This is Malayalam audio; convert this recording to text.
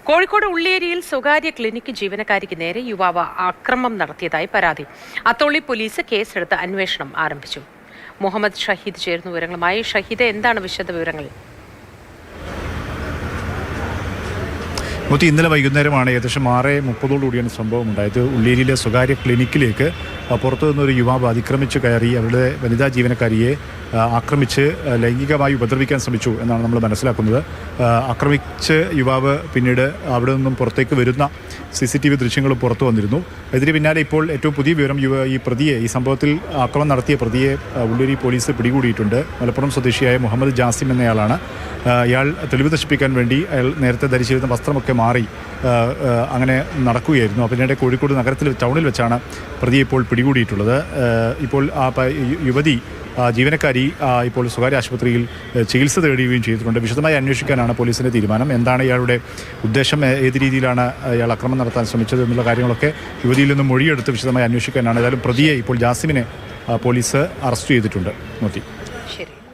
കോഴിക്കോട് ഉള്ളിയേരിയിൽ സ്വകാര്യ ക്ലിനിക്ക് ജീവനക്കാരിക്ക് നേരെ യുവാവ് ആക്രമണം നടത്തിയതായി പരാതി. അത്തോളി പോലീസ് കേസെടുത്ത് അന്വേഷണം ആരംഭിച്ചു. മുഹമ്മദ് ഷഹീദ് ചേർന്ന വിവരങ്ങളുമായി. ഷഹീദ്, എന്താണ് വിശദ വിവരങ്ങൾ? ഇന്നലെ വൈകുന്നേരമാണ് ഏകദേശം 6:30 സംഭവം ഉണ്ടായത്. ഉള്ളിയേരിയിലെ സ്വകാര്യ ക്ലിനിക്കിലേക്ക് പുറത്തു നിന്നൊരു യുവാവ് അതിക്രമിച്ച് കയറി അവരുടെ വനിതാ ജീവനക്കാരിയെ ആക്രമിച്ച് ലൈംഗികമായി ഉപദ്രവിക്കാൻ ശ്രമിച്ചു എന്നാണ് നമ്മൾ മനസ്സിലാക്കുന്നത്. ആക്രമിച്ച് യുവാവ് പിന്നീട് അവിടെ നിന്നും പുറത്തേക്ക് വരുന്ന CCTV ദൃശ്യങ്ങളും പുറത്തു വന്നിരുന്നു. ഇതിന് പിന്നാലെ ഇപ്പോൾ ഏറ്റവും പുതിയ വിവരം, ഈ സംഭവത്തിൽ ആക്രമണം നടത്തിയ പ്രതിയെ ഉള്ളിയേരി പോലീസ് പിടികൂടിയിട്ടുണ്ട്. മലപ്പുറം സ്വദേശിയായ മുഹമ്മദ് ജാസിം എന്നയാളാണ്. ഇയാൾ തെളിവ് നശിപ്പിക്കാൻ വേണ്ടി അയാൾ നേരത്തെ ധരിച്ചിരുന്ന വസ്ത്രമൊക്കെ മാറി അങ്ങനെ നടക്കുകയായിരുന്നു. പിന്നീട് കോഴിക്കോട് ടൗണിൽ വെച്ചാണ് പ്രതിയെ ഇപ്പോൾ പിടികൂടിയിട്ടുള്ളത്. ഇപ്പോൾ യുവതി ജീവനക്കാരി ഇപ്പോൾ സ്വകാര്യ ആശുപത്രിയിൽ ചികിത്സ തേടുകയും ചെയ്തിട്ടുണ്ട്. വിശദമായി അന്വേഷിക്കാനാണ് പോലീസിൻ്റെ തീരുമാനം. എന്താണ് ഇയാളുടെ ഉദ്ദേശം, ഏത് രീതിയിലാണ് ഇയാൾ ആക്രമണം നടത്താൻ ശ്രമിച്ചത് എന്നുള്ള കാര്യങ്ങളൊക്കെ യുവതിയിൽ നിന്നും മൊഴിയെടുത്ത് വിശദമായി അന്വേഷിക്കാനാണ്. ഏതായാലും പ്രതിയെ ഇപ്പോൾ ജാസിമിനെ പോലീസ് അറസ്റ്റ് ചെയ്തിട്ടുണ്ട്. ശരി.